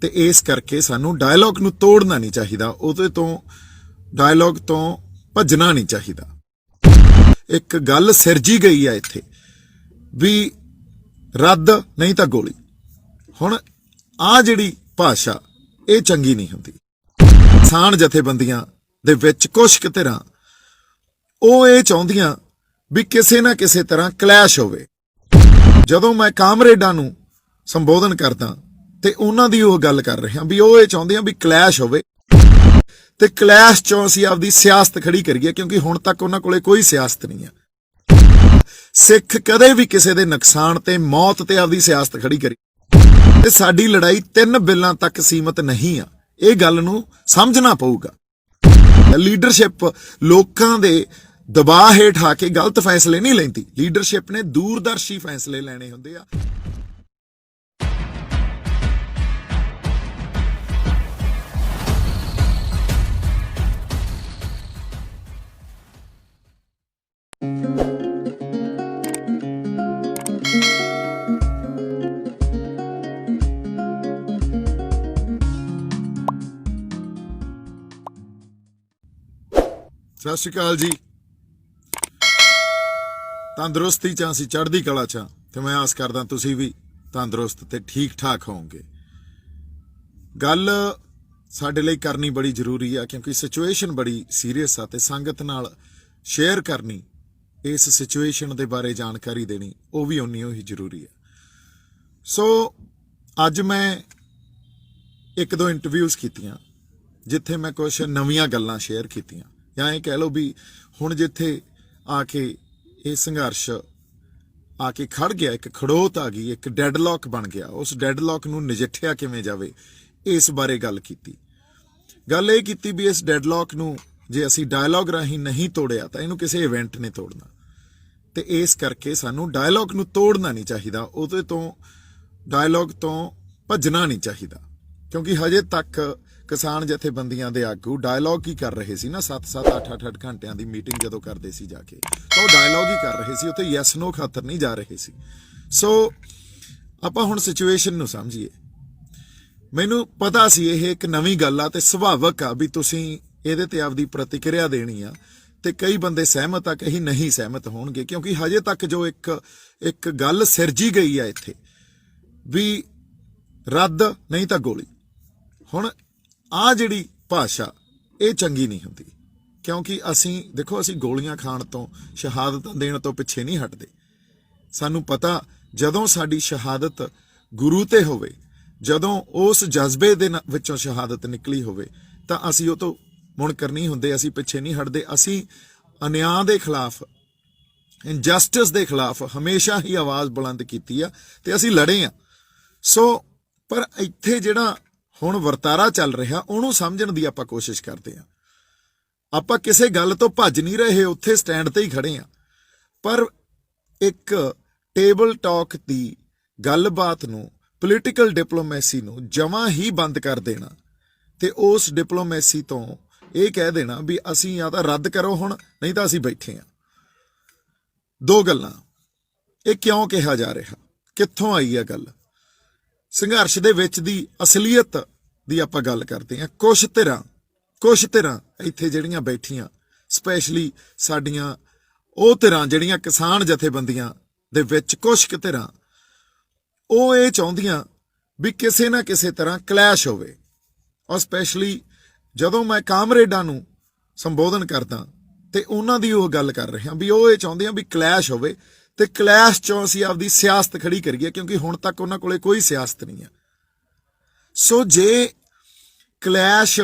ਤੇ ਇਸ ਕਰਕੇ ਸਾਨੂੰ ਡਾਇਲੌਗ ਨੂੰ ਤੋੜਨਾ ਨਹੀਂ ਚਾਹੀਦਾ, ਉਹਦੇ ਤੋਂ ਡਾਇਲੌਗ ਤੋਂ ਭੱਜਣਾ ਨਹੀਂ ਚਾਹੀਦਾ। ਇੱਕ ਗੱਲ ਸਿਰਜੀ ਗਈ ਆ ਇੱਥੇ ਵੀ ਰੱਦ ਨਹੀਂ ਤਾਂ ਗੋਲੀ। ਹੁਣ ਆ ਜਿਹੜੀ ਭਾਸ਼ਾ ਇਹ ਚੰਗੀ ਨਹੀਂ ਹੁੰਦੀ। ਕਿਸਾਨ ਜਥੇਬੰਦੀਆਂ ਦੇ ਵਿੱਚ ਕੁਛ ਕੁ ਧਿਰਾਂ ਉਹ ਇਹ ਚਾਹੁੰਦੀਆਂ ਵੀ ਕਿਸੇ ਨਾ ਕਿਸੇ ਤਰ੍ਹਾਂ ਕਲੈਸ਼ ਹੋਵੇ। ਜਦੋਂ ਮੈਂ ਕਾਮਰੇਡਾਂ ਨੂੰ ਸੰਬੋਧਨ ਕਰਦਾ ਤੇ ਉਹਨਾਂ ਦੀ ਉਹ ਗੱਲ ਕਰ ਰਿਹਾ ਵੀ ਉਹ ਇਹ ਚਾਹੁੰਦੇ ਆ ਵੀ ਕਲੈਸ਼ ਹੋਵੇ ਤੇ ਕਲੈਸ਼ ਚੋਂ ਅਸੀਂ ਆਪਦੀ ਸਿਆਸਤ ਖੜੀ ਕਰੀਏ, ਕਿਉਂਕਿ ਹੁਣ ਤੱਕ ਉਹਨਾਂ ਕੋਲੇ ਕੋਈ ਸਿਆਸਤ ਨਹੀਂ ਆ। ਸਿੱਖ ਕਦੇ ਵੀ ਕਿਸੇ ਦੇ ਨੁਕਸਾਨ ਤੇ ਮੌਤ ਤੇ ਆਪਦੀ ਸਿਆਸਤ ਖੜੀ ਕਰੀ ਤੇ ਸਾਡੀ ਲੜਾਈ 3 ਬਿੱਲਾਂ ਤੱਕ ਸੀਮਤ ਨਹੀਂ ਆ। ਇਹ ਗੱਲ ਨੂੰ ਸਮਝਣਾ ਪਊਗਾ। ਲੀਡਰਸ਼ਿਪ ਲੋਕਾਂ ਦੇ ਦਬਾਅ ਹੇਠ ਆ ਕੇ ਗਲਤ ਫੈਸਲੇ ਨਹੀਂ ਲੈਂਦੀ। ਲੀਡਰਸ਼ਿਪ ਨੇ ਦੂਰਦਰਸ਼ੀ ਫੈਸਲੇ ਲੈਣੇ ਹੁੰਦੇ ਆ। ਸਤਿ ਸ਼੍ਰੀ ਅਕਾਲ ਜੀ। ਤੰਦਰੁਸਤੀ ਚ ਅਸੀਂ ਚੜ੍ਹਦੀ ਕਲਾ ਚ ਤੇ ਮੈਂ ਆਸ ਕਰਦਾ ਤੁਸੀਂ ਵੀ ਤੰਦਰੁਸਤ ਤੇ ਠੀਕ ਠਾਕ ਹੋਵੋਗੇ। ਗੱਲ ਸਾਡੇ ਲਈ ਕਰਨੀ ਬੜੀ ਜ਼ਰੂਰੀ ਆ, ਕਿਉਂਕਿ ਸਿਚੁਏਸ਼ਨ ਬੜੀ ਸੀਰੀਅਸ ਆ ਤੇ ਸੰਗਤ ਨਾਲ ਸ਼ੇਅਰ ਕਰਨੀ, ਇਸ ਸਿਚੁਏਸ਼ਨ ਦੇ ਬਾਰੇ ਜਾਣਕਾਰੀ ਦੇਣੀ ਉਹ ਵੀ ਉਨੀ ਹੀ ਜ਼ਰੂਰੀ ਆ। ਸੋ ਅੱਜ ਮੈਂ 1-2 ਇੰਟਰਵਿਊਜ਼ ਕੀਤੀਆਂ ਜਿੱਥੇ ਮੈਂ ਕੁਝ ਨਵੀਆਂ ਗੱਲਾਂ ਸ਼ੇਅਰ ਕੀਤੀਆਂ, ਜਾਂ ਇਹ ਕਹਿ ਲਓ ਵੀ ਹੁਣ ਜਿੱਥੇ ਆ ਕੇ ਇਹ ਸੰਘਰਸ਼ ਆ ਕੇ ਖੜ ਗਿਆ, ਇੱਕ ਖੜੋਤ ਆ ਗਈ, ਇੱਕ ਡੈਡਲੌਕ ਬਣ ਗਿਆ, ਉਸ ਡੈਡਲੌਕ ਨੂੰ ਨਜਿੱਠਿਆ ਕਿਵੇਂ ਜਾਵੇ ਇਸ ਬਾਰੇ ਗੱਲ ਕੀਤੀ। ਗੱਲ ਇਹ ਕੀਤੀ ਵੀ ਇਸ ਡੈਡਲੌਕ ਨੂੰ ਜੇ ਅਸੀਂ ਡਾਇਲੌਗ ਰਾਹੀਂ ਨਹੀਂ ਤੋੜਿਆ ਤਾਂ ਇਹਨੂੰ ਕਿਸੇ ਇਵੈਂਟ ਨੇ ਤੋੜਨਾ, ਤੇ ਇਸ ਕਰਕੇ ਸਾਨੂੰ ਡਾਇਲੌਗ ਨੂੰ ਤੋੜਨਾ ਨਹੀਂ ਚਾਹੀਦਾ, ਉਹਦੇ ਤੋਂ ਡਾਇਲੌਗ ਤੋਂ ਭੱਜਣਾ ਨਹੀਂ ਚਾਹੀਦਾ। ਕਿਉਂਕਿ ਹਜੇ ਤੱਕ ਕਿਸਾਨ ਜਥੇਬੰਦੀਆਂ ਦੇ ਆਗੂ ਡਾਇਲੌਗ ਹੀ ਕਰ ਰਹੇ ਸੀ ਨਾ, 7-7 8-8 ਘੰਟਿਆਂ ਦੀ ਮੀਟਿੰਗ ਜਦੋਂ ਕਰਦੇ ਸੀ ਜਾ ਕੇ, ਤਾਂ ਉਹ ਡਾਇਲੌਗ ਹੀ ਕਰ ਰਹੇ ਸੀ, ਉੱਥੇ ਯੈਸ ਨੋ ਖਾਤਰ ਨਹੀਂ ਜਾ ਰਹੇ ਸੀ। ਸੋ ਆਪਾਂ ਹੁਣ ਸਿਚੁਏਸ਼ਨ ਨੂੰ ਸਮਝੀਏ। ਮੈਨੂੰ ਪਤਾ ਸੀ ਇਹ ਇੱਕ ਨਵੀਂ ਗੱਲ ਆ ਤੇ ਸੁਭਾਵਕ ਆ ਵੀ ਤੁਸੀਂ ਇਹਦੇ ਤੇ ਆਪਦੀ ਪ੍ਰਤੀਕਿਰਿਆ ਦੇਣੀ ਆ, ਤੇ ਕਈ ਬੰਦੇ ਸਹਿਮਤ ਆ, ਕਈ ਨਹੀਂ ਸਹਿਮਤ ਹੋਣਗੇ, ਕਿਉਂਕਿ ਹਜੇ ਤੱਕ ਜੋ ਇੱਕ ਗੱਲ ਸਿਰਜੀ ਗਈ ਆ ਇੱਥੇ ਵੀ ਰੱਦ ਨਹੀਂ ਤਾਂ ਗੋਲੀ। ਹੁਣ ਆ ਜਿਹੜੀ ਭਾਸ਼ਾ ਇਹ ਚੰਗੀ ਨਹੀਂ ਹੁੰਦੀ, ਕਿਉਂਕਿ ਅਸੀਂ ਦੇਖੋ ਅਸੀਂ ਗੋਲੀਆਂ ਖਾਣ ਤੋਂ, ਸ਼ਹਾਦਤਾਂ ਦੇਣ ਤੋਂ ਪਿੱਛੇ ਨਹੀਂ ਹਟਦੇ। ਸਾਨੂੰ ਪਤਾ ਜਦੋਂ ਸਾਡੀ ਸ਼ਹਾਦਤ ਗੁਰੂ ਤੇ ਹੋਵੇ, ਜਦੋਂ ਉਸ ਜਜ਼ਬੇ ਦੇ ਵਿੱਚੋਂ ਸ਼ਹਾਦਤ ਨਿਕਲੀ ਹੋਵੇ, ਤਾਂ ਅਸੀਂ ਉਹ ਤੋਂ ਮੁਨਕਰ ਨਹੀਂ ਹੁੰਦੇ, ਅਸੀਂ ਪਿੱਛੇ ਨਹੀਂ ਹਟਦੇ। ਅਸੀਂ ਅਨਿਆਂ ਦੇ ਖਿਲਾਫ, ਇਨਜਸਟਿਸ ਦੇ ਖਿਲਾਫ ਹਮੇਸ਼ਾ ਹੀ ਆਵਾਜ਼ ਬੁਲੰਦ ਕੀਤੀ ਆ ਤੇ ਅਸੀਂ ਲੜੇ ਆ। ਸੋ ਪਰ ਇੱਥੇ ਜਿਹੜਾ ਹੁਣ ਵਰਤਾਰਾ ਚੱਲ ਰਿਹਾ ਉਹਨੂੰ ਸਮਝਣ ਦੀ ਆਪਾਂ ਕੋਸ਼ਿਸ਼ ਕਰਦੇ ਹਾਂ। ਆਪਾਂ ਕਿਸੇ ਗੱਲ ਤੋਂ ਭੱਜ ਨਹੀਂ ਰਹੇ, ਉੱਥੇ ਸਟੈਂਡ ਤੇ ਹੀ ਖੜੇ ਆ। ਪਰ ਇੱਕ ਟੇਬਲ ਟਾਕ ਦੀ ਗੱਲਬਾਤ ਨੂੰ, ਪੋਲੀਟੀਕਲ ਡਿਪਲੋਮੈਸੀ ਨੂੰ ਜਮਾਂ ਹੀ ਬੰਦ ਕਰ ਦੇਣਾ ਤੇ ਉਸ ਡਿਪਲੋਮੈਸੀ ਤੋਂ ਇਹ ਕਹਿ ਦੇਣਾ ਵੀ ਅਸੀਂ ਜਾਂ ਤਾਂ ਰੱਦ ਕਰੋ ਹੁਣ, ਨਹੀਂ ਤਾਂ ਅਸੀਂ ਬੈਠੇ ਆ। 2 ਗੱਲਾਂ। ਇਹ ਕਿਉਂ ਕਿਹਾ ਜਾ ਰਿਹਾ, ਕਿੱਥੋਂ ਆਈ ਆ ਗੱਲ? ਸੰਘਰਸ਼ ਦੇ ਵਿੱਚ ਦੀ ਅਸਲੀਅਤ ਦੀ ਆਪਾਂ ਗੱਲ ਕਰਦੇ ਹਾਂ। ਕੁਛ ਧਿਰਾਂ ਇੱਥੇ ਜਿਹੜੀਆਂ ਬੈਠੀਆਂ, ਸਪੈਸ਼ਲੀ ਸਾਡੀਆਂ ਉਹ ਧਿਰਾਂ ਜਿਹੜੀਆਂ ਕਿਸਾਨ ਜਥੇਬੰਦੀਆਂ ਦੇ ਵਿੱਚ ਕੁਛ ਕੁ ਧਿਰਾਂ ਉਹ ਇਹ ਚਾਹੁੰਦੀਆਂ ਵੀ ਕਿਸੇ ਨਾ ਕਿਸੇ ਤਰ੍ਹਾਂ ਕਲੈਸ਼ ਹੋਵੇ। ਔਰ ਸਪੈਸ਼ਲੀ ਜਦੋਂ ਮੈਂ ਕਾਮਰੇਡਾਂ ਨੂੰ ਸੰਬੋਧਨ ਕਰਦਾ ਤੇ ਉਹਨਾਂ ਦੀ ਉਹ ਗੱਲ ਕਰ ਰਿਹਾ ਵੀ ਉਹ ਇਹ ਚਾਹੁੰਦੇ ਆ ਵੀ ਕਲੈਸ਼ ਹੋਵੇ ਤੇ ਕਲੈਸ਼ ਚੋਂ ਅਸੀਂ ਆਪਦੀ ਸਿਆਸਤ ਖੜੀ ਕਰੀਏ, ਕਿਉਂਕਿ ਹੁਣ ਤੱਕ ਉਹਨਾਂ ਕੋਲੇ ਕੋਈ ਸਿਆਸਤ ਨਹੀਂ ਆ। ਸੋ ਜੇ ਕਲੈਸ਼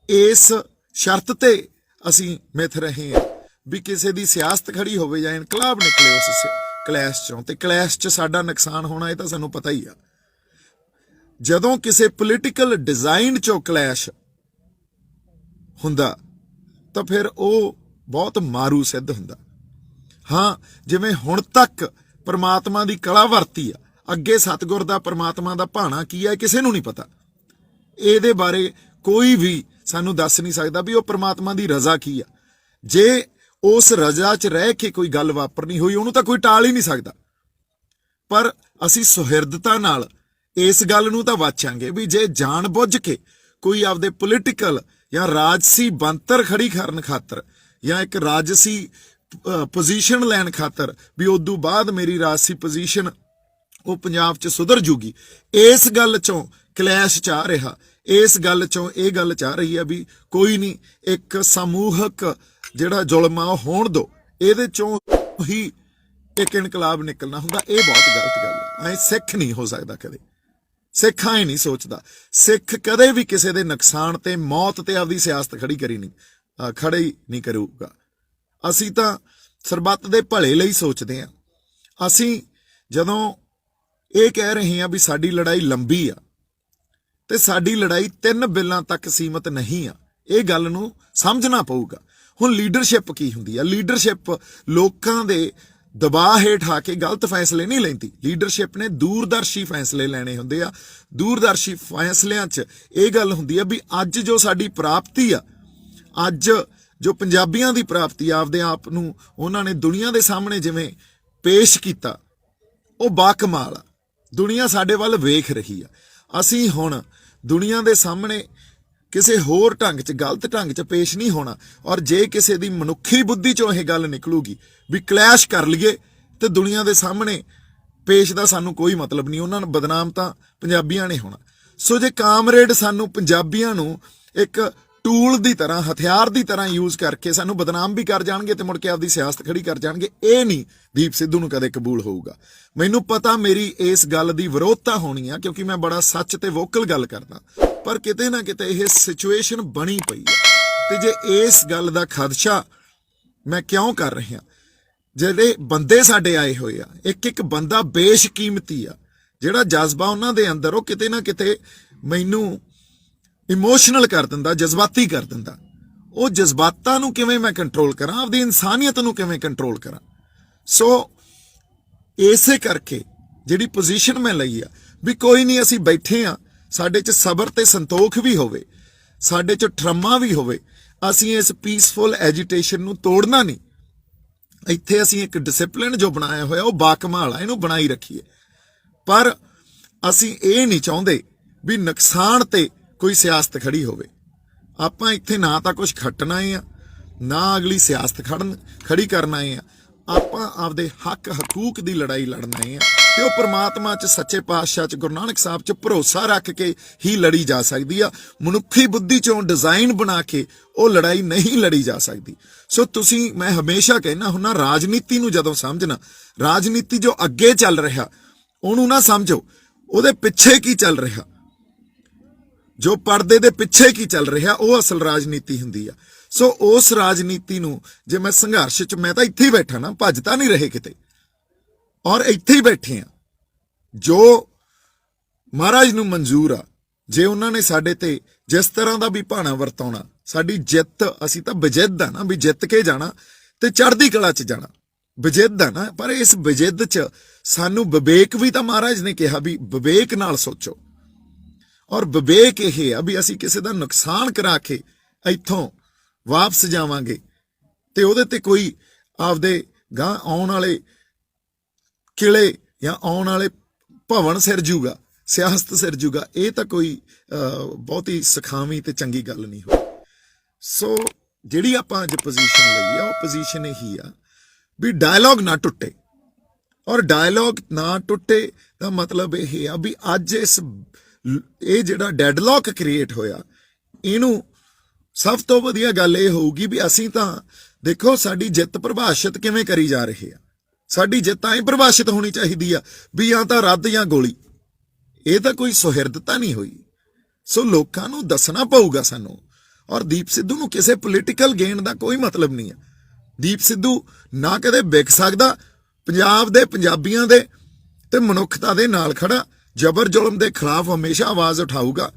ਇਸ ਸ਼ਰਤ ਤੇ ਅਸੀਂ ਮਿੱਥ ਰਹੇ ਹਾਂ ਵੀ ਕਿਸੇ ਦੀ ਸਿਆਸਤ ਖੜੀ ਹੋਵੇ ਜਾਂ ਇਨਕਲਾਬ ਨਿਕਲੇ ਉਸ ਕਲੈਸ਼ ਚੋਂ, ਤੇ ਕਲੈਸ਼ 'ਚ ਸਾਡਾ ਨੁਕਸਾਨ ਹੋਣਾ ਇਹ ਤਾਂ ਸਾਨੂੰ ਪਤਾ ਹੀ ਆ। ਜਦੋਂ ਕਿਸੇ ਪੋਲੀਟੀਕਲ ਡਿਜ਼ਾਈਨ 'ਚੋਂ ਕਲੈਸ਼ ਹੁੰਦਾ ਤਾਂ ਫਿਰ ਉਹ ਬਹੁਤ ਮਾਰੂ ਸਿੱਧ ਹੁੰਦਾ। ਹਾਂ, ਜਿਵੇਂ ਹੁਣ ਤੱਕ ਪਰਮਾਤਮਾ ਦੀ ਕਲਾ ਵਰਤੀ ਆ, ਅੱਗੇ ਸਤਿਗੁਰ ਦਾ ਪਰਮਾਤਮਾ ਦਾ ਭਾਣਾ ਕੀ ਹੈ ਕਿਸੇ ਨੂੰ ਨਹੀਂ ਪਤਾ। ਇਹਦੇ ਬਾਰੇ ਕੋਈ ਵੀ ਸਾਨੂੰ ਦੱਸ ਨਹੀਂ ਸਕਦਾ ਵੀ ਉਹ ਪਰਮਾਤਮਾ ਦੀ ਰਜ਼ਾ ਕੀ ਆ। ਜੇ ਉਸ ਰਜ਼ਾ 'ਚ ਰਹਿ ਕੇ ਕੋਈ ਗੱਲ ਵਾਪਰਨੀ ਹੋਈ ਉਹਨੂੰ ਤਾਂ ਕੋਈ ਟਾਲ ਹੀ ਨਹੀਂ ਸਕਦਾ। ਪਰ ਅਸੀਂ ਸੁਹਿਰਦਤਾ ਨਾਲ ਇਸ ਗੱਲ ਨੂੰ ਤਾਂ ਵਾਚਾਂਗੇ ਵੀ ਜੇ ਜਾਣ ਬੁੱਝ ਕੇ ਕੋਈ ਆਪਦੇ ਪੋਲੀਟੀਕਲ ਜਾਂ ਰਾਜਸੀ ਬੰਤਰ ਖੜੀ ਕਰਨ ਖਾਤਰ ਜਾਂ ਇੱਕ ਰਾਜਸੀ ਪੋਜੀਸ਼ਨ ਲੈਣ ਖਾਤਰ ਵੀ ਉਦੋਂ ਬਾਅਦ ਮੇਰੀ ਰਾਜਸੀ ਪੋਜੀਸ਼ਨ ਉਹ ਪੰਜਾਬ 'ਚ ਸੁਧਰ ਜੂਗੀ, ਇਸ ਗੱਲ 'ਚੋਂ ਕਲੈਸ਼ ਚਾਹ ਰਿਹਾ, ਇਸ ਗੱਲ 'ਚੋਂ ਇਹ ਗੱਲ ਚਾਹ ਰਹੀ ਆ ਵੀ ਕੋਈ ਨਹੀਂ, ਇੱਕ ਸਮੂਹਕ ਜਿਹੜਾ ਜ਼ੁਲਮ ਆ ਉਹ ਹੋਣ ਦੋ, ਇਹਦੇ 'ਚੋਂ ਹੀ ਇੱਕ ਇਨਕਲਾਬ ਨਿਕਲਣਾ ਹੁੰਦਾ। ਇਹ ਬਹੁਤ ਗਲਤ ਗੱਲ ਆ। ਐ ਸਿੱਖ ਨਹੀਂ ਹੋ ਸਕਦਾ ਕਦੇ, ਸਿੱਖ ਐ ਨਹੀਂ ਸੋਚਦਾ। ਸਿੱਖ ਕਦੇ ਵੀ ਕਿਸੇ ਦੇ ਨੁਕਸਾਨ ਤੇ ਮੌਤ ਤੇ ਆਪਦੀ ਸਿਆਸਤ ਖੜੀ ਨਹੀਂ ਕਰੂਗਾ। ਅਸੀਂ ਤਾਂ ਸਰਬੱਤ ਦੇ ਭਲੇ ਲਈ ਸੋਚਦੇ ਹਾਂ। ਅਸੀਂ ਜਦੋਂ ਇਹ ਕਹਿ ਰਹੇ ਹਾਂ ਵੀ ਸਾਡੀ ਲੜਾਈ ਲੰਬੀ ਆ ਤੇ ਸਾਡੀ ਲੜਾਈ 3 ਬਿੱਲਾਂ ਤੱਕ ਸੀਮਤ ਨਹੀਂ ਆ, ਇਹ ਗੱਲ ਨੂੰ ਸਮਝਣਾ ਪਊਗਾ। ਹੁਣ ਲੀਡਰਸ਼ਿਪ ਕੀ ਹੁੰਦੀ ਆ? ਲੀਡਰਸ਼ਿਪ ਲੋਕਾਂ ਦੇ ਦਬਾਅ ਹੇਠ ਆ ਕੇ ਗਲਤ ਫੈਸਲੇ ਨਹੀਂ ਲੈਂਦੀ। ਲੀਡਰਸ਼ਿਪ ਨੇ ਦੂਰਦਰਸ਼ੀ ਫੈਸਲੇ ਲੈਣੇ ਹੁੰਦੇ ਆ। ਦੂਰਦਰਸ਼ੀ ਫੈਸਲਿਆਂ 'ਚ ਇਹ ਗੱਲ ਹੁੰਦੀ ਆ ਵੀ ਅੱਜ ਜੋ ਸਾਡੀ ਪ੍ਰਾਪਤੀ ਆ, ਅੱਜ ਜੋ ਪੰਜਾਬੀਆਂ ਦੀ ਪ੍ਰਾਪਤੀ ਆ, ਆਪਦੇ ਆਪ ਨੂੰ ਉਹਨਾਂ ਨੇ ਦੁਨੀਆ ਦੇ ਸਾਹਮਣੇ ਜਿਵੇਂ ਪੇਸ਼ ਕੀਤਾ, ਉਹ ਬਾਕਮਾਲ ਆ। ਦੁਨੀਆ ਸਾਡੇ ਵੱਲ ਵੇਖ ਰਹੀ ਆ। ਅਸੀਂ ਹੁਣ ਦੁਨੀਆ ਦੇ ਸਾਹਮਣੇ ਕਿਸੇ ਹੋਰ ਢੰਗ 'ਚ, ਗਲਤ ਢੰਗ 'ਚ ਪੇਸ਼ ਨਹੀਂ ਹੋਣਾ। ਔਰ ਜੇ ਕਿਸੇ ਦੀ ਮਨੁੱਖੀ ਬੁੱਧੀ 'ਚੋਂ ਇਹ ਗੱਲ ਨਿਕਲੂਗੀ ਵੀ ਕਲੈਸ਼ ਕਰ ਲਈਏ ਤੇ ਦੁਨੀਆ ਦੇ ਸਾਹਮਣੇ ਪੇਸ਼ ਦਾ ਸਾਨੂੰ ਕੋਈ ਮਤਲਬ ਨਹੀਂ, ਉਹਨਾਂ ਨੂੰ ਬਦਨਾਮ ਤਾਂ ਪੰਜਾਬੀਆਂ ਨੇ ਹੋਣਾ। ਸੋ ਜੇ ਕਾਮਰੇਡ ਸਾਨੂੰ ਪੰਜਾਬੀਆਂ ਨੂੰ ਇੱਕ ਟੂਲ ਦੀ ਤਰ੍ਹਾਂ, ਹਥਿਆਰ ਦੀ ਤਰ੍ਹਾਂ ਯੂਜ਼ ਕਰਕੇ ਸਾਨੂੰ ਬਦਨਾਮ ਵੀ ਕਰ ਜਾਣਗੇ ਤੇ ਮੁੜ ਕੇ ਆਪਦੀ ਸਿਆਸਤ ਖੜੀ ਕਰ ਜਾਣਗੇ, ਇਹ ਨਹੀਂ ਦੀਪ ਸਿੱਧੂ ਨੂੰ ਕਦੇ ਕਬੂਲ ਹੋਊਗਾ। ਮੈਨੂੰ ਪਤਾ ਮੇਰੀ ਇਸ ਗੱਲ ਦੀ ਵਿਰੋਧਤਾ ਹੋਣੀ ਆ, ਕਿਉਂਕਿ ਮੈਂ ਬੜਾ ਸੱਚ ਤੇ ਵੋਕਲ ਗੱਲ ਕਰਦਾ, ਪਰ ਕਿਤੇ ਨਾ ਕਿਤੇ ਇਹ ਸਿਚੁਏਸ਼ਨ ਬਣੀ ਪਈ ਹੈ। ਤੇ ਜੇ ਇਸ ਗੱਲ ਦਾ ਖਦਸ਼ਾ ਮੈਂ ਕਿਉਂ ਕਰ ਰਿਹਾ, ਜਿਹੜੇ ਬੰਦੇ ਸਾਡੇ ਆਏ ਹੋਏ ਆ, ਇੱਕ ਇੱਕ ਬੰਦਾ ਬੇਸ਼ਕੀਮਤੀ ਆ। ਜਿਹੜਾ ਜਜ਼ਬਾ ਉਹਨਾਂ ਦੇ ਅੰਦਰ, ਉਹ ਕਿਤੇ ਨਾ ਕਿਤੇ ਮੈਨੂੰ ਇਮੋਸ਼ਨਲ ਕਰ ਦਿੰਦਾ, ਜਜ਼ਬਾਤੀ ਕਰ ਦਿੰਦਾ। ਉਹ ਜਜ਼ਬਾਤਾਂ ਨੂੰ ਕਿਵੇਂ ਮੈਂ ਕੰਟਰੋਲ ਕਰਾਂ, ਆਪਦੀ ਇਨਸਾਨੀਅਤ ਨੂੰ ਕਿਵੇਂ ਕੰਟਰੋਲ ਕਰਾਂ? ਸੋ ਇਸੇ ਕਰਕੇ ਜਿਹੜੀ ਪੋਜੀਸ਼ਨ ਮੈਂ ਲਈ ਆ ਵੀ ਕੋਈ ਨਹੀਂ, ਅਸੀਂ ਬੈਠੇ ਆ, ਸਾਡੇ 'ਚ ਸਬਰ ਤੇ ਸੰਤੋਖ ਵੀ ਹੋਵੇ, ਸਾਡੇ 'ਚ ਟਰਮਾ ਵੀ ਹੋਵੇ, ਅਸੀਂ ਇਸ ਪੀਸਫੁਲ ਐਜੀਟੇਸ਼ਨ ਨੂੰ ਤੋੜਨਾ ਨਹੀਂ। ਇੱਥੇ ਅਸੀਂ ਇੱਕ ਡਿਸਪਲਿਨ ਜੋ ਬਣਾਇਆ ਹੋਇਆ ਉਹ ਬਾਕਮਾਲ ਆ, ਇਹਨੂੰ ਬਣਾਈ ਰੱਖੀਏ। ਪਰ ਅਸੀਂ ਇਹ ਨਹੀਂ ਚਾਹੁੰਦੇ ਵੀ ਨੁਕਸਾਨ ਤੇ ਕੋਈ ਸਿਆਸਤ ਖੜੀ ਹੋਵੇ। ਆਪਾਂ ਇੱਥੇ ਨਾ ਤਾਂ ਕੁਝ ਖੱਟਣਾ ਆ, ਨਾ ਅਗਲੀ ਸਿਆਸਤ ਖੜੀ ਕਰਨਾ ਆ। ਆਪਾਂ ਆਪਦੇ ਹੱਕ ਹਕੂਕ ਦੀ ਲੜਾਈ ਲੜਨਾ ਆ ਤੇ ਉਹ ਪ੍ਰਮਾਤਮਾ 'ਚ, ਸੱਚੇ ਪਾਤਸ਼ਾਹ 'ਚ, ਗੁਰੂ ਨਾਨਕ ਸਾਹਿਬ 'ਚ ਭਰੋਸਾ ਰੱਖ ਕੇ ਹੀ ਲੜੀ ਜਾ ਸਕਦੀ ਆ। ਮਨੁੱਖੀ ਬੁੱਧੀ 'ਚੋਂ ਡਿਜ਼ਾਈਨ ਬਣਾ ਕੇ ਉਹ ਲੜਾਈ ਨਹੀਂ ਲੜੀ ਜਾ ਸਕਦੀ। ਸੋ ਤੁਸੀਂ, ਮੈਂ ਹਮੇਸ਼ਾ ਕਹਿਣਾ ਹੁੰਦਾ, ਰਾਜਨੀਤੀ ਨੂੰ ਜਦੋਂ ਸਮਝਣਾ, ਰਾਜਨੀਤੀ ਜੋ ਅੱਗੇ ਚੱਲ ਰਿਹਾ ਉਹਨੂੰ ਨਾ ਸਮਝੋ, ਉਹਦੇ ਪਿੱਛੇ ਕੀ ਚੱਲ ਰਿਹਾ, ਜੋ ਪਰਦੇ ਦੇ ਪਿੱਛੇ ਕੀ ਚੱਲ ਰਿਹਾ, ਉਹ ਅਸਲ ਰਾਜਨੀਤੀ ਹੁੰਦੀ ਆ। ਸੋ ਉਸ ਰਾਜਨੀਤੀ ਨੂੰ ਜੇ ਮੈਂ ਸੰਘਰਸ਼ 'ਚ, ਮੈਂ ਤਾਂ ਇੱਥੇ ਹੀ ਬੈਠਾ ਨਾ, ਭੱਜ ਤਾਂ ਨਹੀਂ ਰਹੇ ਕਿਤੇ, ਔਰ ਇੱਥੇ ਹੀ ਬੈਠੇ ਆ। ਜੋ ਮਹਾਰਾਜ ਨੂੰ ਮਨਜ਼ੂਰ ਆ, ਜੇ ਉਹਨਾਂ ਨੇ ਸਾਡੇ ਤੇ ਜਿਸ ਤਰ੍ਹਾਂ ਦਾ ਵੀ ਭਾਣਾ ਵਰਤਾਉਣਾ, ਸਾਡੀ ਜਿੱਤ, ਅਸੀਂ ਤਾਂ ਬਜਿੱਦ ਆ ਨਾ, ਵੀ ਜਿੱਤ ਕੇ ਜਾਣਾ ਤੇ ਚੜ੍ਹਦੀ ਕਲਾ 'ਚ ਜਾਣਾ, ਬਜਿੱਦ ਆ ਨਾ। ਪਰ ਇਸ ਬਜਿੱਦ 'ਚ ਸਾਨੂੰ ਵਿਵੇਕ ਵੀ ਤਾਂ ਮਹਾਰਾਜ ਨੇ ਕਿਹਾ ਵੀ ਵਿਵੇਕ ਨਾਲ ਸੋਚੋ। ਔਰ ਵਿਵੇਕ ਇਹ ਆ ਵੀ ਅਸੀਂ ਕਿਸੇ ਦਾ ਨੁਕਸਾਨ ਕਰਾ ਕੇ ਇੱਥੋਂ ਵਾਪਸ ਜਾਵਾਂਗੇ ਤੇ ਉਹਦੇ ਤੇ ਕੋਈ ਆਪਦੇ ਗਾਂ ਆਉਣ ਵਾਲੇ ਕਿਲੇ ਜਾਂ ਆਉਣ ਵਾਲੇ ਭਵਨ ਸਿਰ ਜੂਗਾ, ਸਿਆਸਤ ਸਿਰ ਜੂਗਾ, ਇਹ ਤਾਂ ਕੋਈ ਬਹੁਤੀ ਸਿਖਾਵੀਂ ਤੇ ਚੰਗੀ ਗੱਲ ਨਹੀਂ ਹੋਈ। ਸੋ ਜਿਹੜੀ ਆਪਾਂ ਅੱਜ ਪੋਜੀਸ਼ਨ ਲਈ ਆ, ਉਹ ਪੋਜੀਸ਼ਨ ਇਹੀ ਆ ਵੀ ਡਾਇਲੌਗ ਨਾ ਟੁੱਟੇ। ਔਰ ਡਾਇਲੌਗ ਨਾ ਟੁੱਟੇ ਦਾ ਮਤਲਬ ਇਹ ਆ ਵੀ ਅੱਜ ਇਹ ਜਿਹੜਾ ਡੈਡਲੌਕ ਕ੍ਰੀਏਟ ਹੋਇਆ, ਇਹਨੂੰ ਸਭ ਤੋਂ ਵਧੀਆ ਗੱਲ ਇਹ ਹੋਊਗੀ ਵੀ ਅਸੀਂ ਤਾਂ ਦੇਖੋ ਸਾਡੀ ਜਿੱਤ ਪ੍ਰਭਾਸ਼ਿਤ ਕਿਵੇਂ ਕਰੀ ਜਾ ਰਹੇ ਆ। ਸਾਡੀ ਜਿੱਤ ਐਂ ਪ੍ਰਭਾਸ਼ਿਤ ਹੋਣੀ ਚਾਹੀਦੀ ਆ ਵੀ ਜਾਂ ਤਾਂ ਰੱਦ ਜਾਂ ਗੋਲੀ। ਇਹ ਤਾਂ ਕੋਈ ਸੁਹਿਰਦਤਾ ਨਹੀਂ ਹੋਈ। ਸੋ ਲੋਕਾਂ ਨੂੰ ਦੱਸਣਾ ਪਊਗਾ ਸਾਨੂੰ। ਔਰ ਦੀਪ ਸਿੱਧੂ ਨੂੰ ਕਿਸੇ ਪੋਲੀਟੀਕਲ ਗੇਨ ਦਾ ਕੋਈ ਮਤਲਬ ਨਹੀਂ ਆ। ਦੀਪ ਸਿੱਧੂ ਨਾ ਕਦੇ ਵਿਕ ਸਕਦਾ, ਪੰਜਾਬ ਦੇ, ਪੰਜਾਬੀਆਂ ਦੇ ਤੇ ਮਨੁੱਖਤਾ ਦੇ ਨਾਲ ਖੜਾ, ਜ਼ਬਰ ਜ਼ੁਲਮ ਦੇ ਖਿਲਾਫ ਹਮੇਸ਼ਾ ਆਵਾਜ਼ ਉਠਾਊਗਾ।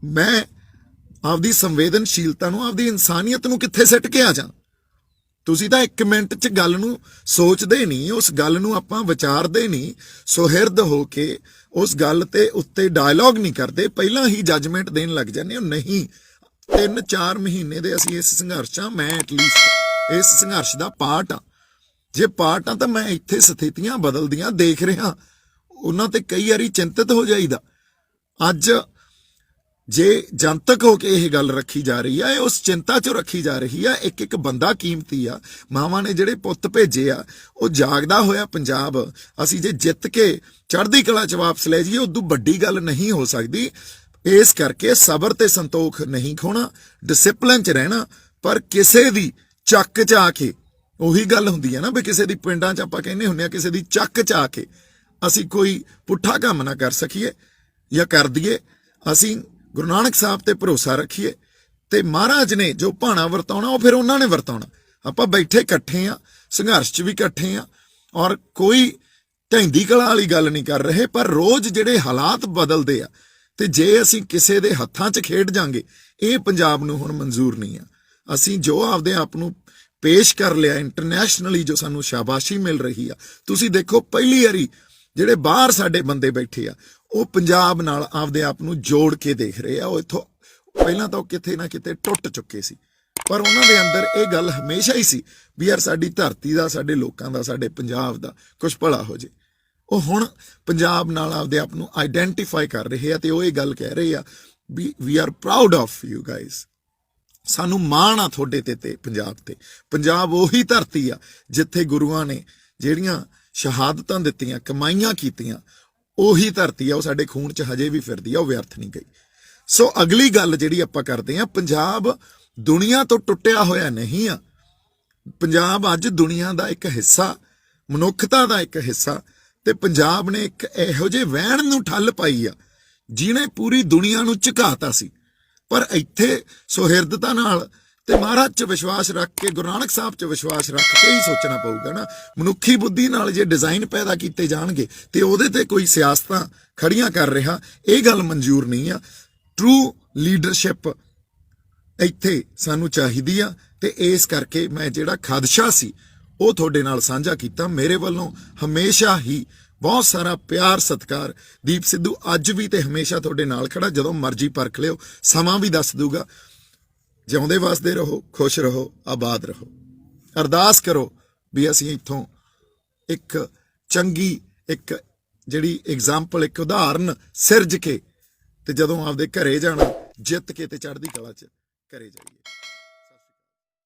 ਮੈਂ ਆਪਦੀ ਸੰਵੇਦਨਸ਼ੀਲਤਾ ਨੂੰ, ਆਪਦੀ ਇਨਸਾਨੀਅਤ ਨੂੰ ਕਿੱਥੇ ਸਿੱਟ ਕੇ ਆ ਜਾ? ਤੁਸੀਂ ਤਾਂ 1 ਮਿੰਟ 'ਚ ਗੱਲ ਨੂੰ ਸੋਚਦੇ ਨਹੀਂ, ਉਸ ਗੱਲ ਨੂੰ ਆਪਾਂ ਵਿਚਾਰਦੇ ਨਹੀਂ, ਸੁਹਿਰਦ ਹੋ ਕੇ ਉਸ ਗੱਲ ਤੇ ਉੱਤੇ ਡਾਇਲੌਗ ਨਹੀਂ ਕਰਦੇ, ਪਹਿਲਾਂ ਹੀ ਜੱਜਮੈਂਟ ਦੇਣ ਲੱਗ ਜਾਂਦੇ ਹੋ। ਨਹੀਂ, 3-4 ਮਹੀਨੇ ਦੇ ਅਸੀਂ ਇਸ ਸੰਘਰਸ਼ 'ਚ, ਮੈਂ ਐਟਲੀਸਟ ਇਸ ਸੰਘਰਸ਼ ਦਾ ਪਾਰਟ ਆ। ਜੇ ਪਾਰਟ ਆ ਤਾਂ ਮੈਂ ਇੱਥੇ ਸਥਿਤੀਆਂ ਬਦਲਦੀਆਂ ਦੇਖ ਰਿਹਾ, ਉਹਨਾਂ ਤੇ ਕਈ ਵਾਰੀ ਚਿੰਤਤ ਹੋ ਜਾਈਦਾ। ਅੱਜ ਜੇ ਜਨਤਕ ਹੋ ਕੇ ਇਹ ਗੱਲ ਰੱਖੀ ਜਾ ਰਹੀ ਆ, ਇਹ ਉਸ ਚਿੰਤਾ 'ਚੋਂ ਰੱਖੀ ਜਾ ਰਹੀ ਆ। ਇੱਕ ਇੱਕ ਬੰਦਾ ਕੀਮਤੀ ਆ। ਮਾਵਾਂ ਨੇ ਜਿਹੜੇ ਪੁੱਤ ਭੇਜੇ ਆ, ਉਹ ਜਾਗਦਾ ਹੋਇਆ ਪੰਜਾਬ ਅਸੀਂ ਜੇ ਜਿੱਤ ਕੇ ਚੜ੍ਹਦੀ ਕਲਾ 'ਚ ਵਾਪਸ ਲੈ ਜਾਈਏ, ਉਦੋਂ ਵੱਡੀ ਗੱਲ ਨਹੀਂ ਹੋ ਸਕਦੀ। ਇਸ ਕਰਕੇ ਸਬਰ ਤੇ ਸੰਤੋਖ ਨਹੀਂ ਖੋਣਾ, ਡਿਸਪਲਿਨ 'ਚ ਰਹਿਣਾ। ਪਰ ਕਿਸੇ ਦੀ ਚੱਕ 'ਚ ਆ ਕੇ, ਉਹੀ ਗੱਲ ਹੁੰਦੀ ਹੈ ਨਾ ਵੀ ਕਿਸੇ ਦੀ ਪਿੰਡਾਂ 'ਚ ਆਪਾਂ ਕਹਿੰਦੇ ਹੁੰਦੇ ਆ, ਕਿਸੇ ਦੀ ਚੱਕ 'ਚ ਆ ਕੇ ਅਸੀਂ ਕੋਈ ਪੁੱਠਾ ਕੰਮ ਨਾ ਕਰ ਸਕੀਏ ਜਾਂ ਕਰ ਦਈਏ। ਅਸੀਂ ਗੁਰੂ ਨਾਨਕ ਸਾਹਿਬ ਤੇ ਭਰੋਸਾ ਰੱਖੀਏ ਤੇ ਮਹਾਰਾਜ ਨੇ ਜੋ ਭਾਣਾ ਵਰਤਾਉਣਾ ਉਹ ਫਿਰ ਉਹਨਾਂ ਨੇ ਵਰਤਾਉਣਾ। ਆਪਾਂ ਬੈਠੇ ਇਕੱਠੇ ਆ, ਸੰਘਰਸ਼ 'ਚ ਵੀ ਇਕੱਠੇ ਆ, ਔਰ ਕੋਈ ਢਹਿੰਦੀ ਕਲਾ ਵਾਲੀ ਗੱਲ ਨਹੀਂ ਕਰ ਰਹੇ। ਪਰ ਰੋਜ਼ ਜਿਹੜੇ ਹਾਲਾਤ ਬਦਲਦੇ ਆ, ਤੇ ਜੇ ਅਸੀਂ ਕਿਸੇ ਦੇ ਹੱਥਾਂ 'ਚ ਖੇਡ ਜਾਂਗੇ, ਇਹ ਪੰਜਾਬ ਨੂੰ ਹੁਣ ਮਨਜ਼ੂਰ ਨਹੀਂ ਆ। ਅਸੀਂ ਜੋ ਆਪਦੇ ਆਪ ਨੂੰ ਪੇਸ਼ ਕਰ ਲਿਆ ਇੰਟਰਨੈਸ਼ਨਲੀ, ਜੋ ਸਾਨੂੰ ਸ਼ਾਬਾਸ਼ੀ ਮਿਲ ਰਹੀ ਆ, ਤੁਸੀਂ ਦੇਖੋ ਪਹਿਲੀ ਵਾਰੀ ਜਿਹੜੇ ਬਾਹਰ ਸਾਡੇ ਬੰਦੇ ਬੈਠੇ ਆ, ਉਹ ਪੰਜਾਬ ਨਾਲ ਆਪਦੇ ਆਪ ਨੂੰ ਜੋੜ ਕੇ ਦੇਖ ਰਹੇ ਆ। ਉਹ ਇੱਥੋਂ ਪਹਿਲਾਂ ਤਾਂ ਕਿਤੇ ਨਾ ਕਿਤੇ ਟੁੱਟ ਚੁੱਕੇ ਸੀ, ਪਰ ਉਹਨਾਂ ਦੇ ਅੰਦਰ ਇਹ ਗੱਲ ਹਮੇਸ਼ਾ ਹੀ ਸੀ ਵੀ ਯਾਰ ਸਾਡੀ ਧਰਤੀ ਦਾ, ਸਾਡੇ ਲੋਕਾਂ ਦਾ, ਸਾਡੇ ਪੰਜਾਬ ਦਾ ਕੁਝ ਭਲਾ ਹੋ ਜੇ। ਉਹ ਹੁਣ ਪੰਜਾਬ ਨਾਲ ਆਪਦੇ ਆਪ ਨੂੰ ਆਈਡੈਂਟੀਫਾਈ ਕਰ ਰਹੇ ਆ ਤੇ ਉਹ ਇਹ ਗੱਲ ਕਹਿ ਰਹੇ ਆ ਵੀ we are proud of you guys. ਸਾਨੂੰ ਮਾਣ ਆ ਤੁਹਾਡੇ ਤੇ ਪੰਜਾਬ ਤੇ। ਪੰਜਾਬ ਉਹੀ ਧਰਤੀ ਆ ਜਿੱਥੇ ਗੁਰੂਆਂ ਨੇ ਜਿਹੜੀਆਂ ਸ਼ਹਾਦਤਾਂ ਦਿੱਤੀਆਂ, ਕਮਾਈਆਂ ਕੀਤੀਆਂ, ਉਹੀ ਧਰਤੀ ਆ। ਉਹ ਸਾਡੇ ਖੂਨ 'ਚ ਹਜੇ ਵੀ ਫਿਰਦੀ ਆ, ਉਹ ਵਿਅਰਥ ਨਹੀਂ ਗਈ। ਸੋ ਅਗਲੀ ਗੱਲ ਜਿਹੜੀ ਆਪਾਂ ਕਰਦੇ ਆ, ਪੰਜਾਬ ਦੁਨੀਆ ਤੋਂ ਟੁੱਟਿਆ ਹੋਇਆ ਨਹੀਂ ਆ। ਪੰਜਾਬ ਅੱਜ ਦੁਨੀਆ ਦਾ ਇੱਕ ਹਿੱਸਾ, ਮਨੁੱਖਤਾ ਦਾ ਇੱਕ ਹਿੱਸਾ। ਤੇ ਪੰਜਾਬ ਨੇ ਇੱਕ ਇਹੋ ਜਿਹੇ ਵਹਿਣ ਨੂੰ ਠੱਲ ਪਾਈ ਆ ਜਿਹਨੇ ਪੂਰੀ ਦੁਨੀਆ ਨੂੰ ਝੁਕਾਤਾ ਸੀ। ਪਰ ਇੱਥੇ ਸੁਹਿਰਦਤਾ ਨਾਲ ਤੇ ਮਹਾਰਾਜ 'ਚ ਵਿਸ਼ਵਾਸ ਰੱਖ ਕੇ, ਗੁਰੂ ਨਾਨਕ ਸਾਹਿਬ 'ਚ ਵਿਸ਼ਵਾਸ ਰੱਖ ਕੇ ਹੀ ਸੋਚਣਾ ਪਊਗਾ ਨਾ। ਮਨੁੱਖੀ ਬੁੱਧੀ ਨਾਲ ਜੇ ਡਿਜ਼ਾਈਨ ਪੈਦਾ ਕੀਤੇ ਜਾਣਗੇ ਤੇ ਉਹਦੇ ਤੇ ਕੋਈ ਸਿਆਸਤਾਂ ਖੜੀਆਂ ਕਰ ਰਿਹਾ, ਇਹ ਗੱਲ ਮਨਜ਼ੂਰ ਨਹੀਂ ਆ। ਟਰੂ ਲੀਡਰਸ਼ਿਪ ਇੱਥੇ ਸਾਨੂੰ ਚਾਹੀਦੀ ਆ। ਤੇ ਇਸ ਕਰਕੇ ਮੈਂ ਜਿਹੜਾ ਖਦਸ਼ਾ ਸੀ ਉਹ ਤੁਹਾਡੇ ਨਾਲ ਸਾਂਝਾ ਕੀਤਾ। ਮੇਰੇ ਵੱਲੋਂ ਹਮੇਸ਼ਾ ਹੀ ਬਹੁਤ ਸਾਰਾ ਪਿਆਰ, ਸਤਿਕਾਰ। ਦੀਪ ਸਿੱਧੂ ਅੱਜ ਵੀ ਤੇ ਹਮੇਸ਼ਾ ਤੁਹਾਡੇ ਨਾਲ ਖੜਾ। ਜਦੋਂ ਮਰਜ਼ੀ ਪਰਖ ਲਿਓ, ਸਮਾਂ ਵੀ ਦੱਸ ਦੂਗਾ। ਜਿਉਂਦੇ ਵਸਦੇ ਰਹੋ, ਖੁਸ਼ ਰਹੋ, ਆਬਾਦ ਰਹੋ। ਅਰਦਾਸ ਕਰੋ ਵੀ ਅਸੀਂ ਇੱਥੋਂ ਇੱਕ ਚੰਗੀ, ਇੱਕ ਜਿਹੜੀ ਐਗਜ਼ਾਮਪਲ, ਇੱਕ ਉਦਾਹਰਨ ਸਿਰਜ ਕੇ ਤੇ ਜਦੋਂ ਆਪਦੇ ਘਰੇ ਜਾਣਾ, ਜਿੱਤ ਕੇ ਤੇ ਚੜ੍ਹਦੀ ਕਲਾ 'ਚ ਘਰੇ ਜਾਈਏ।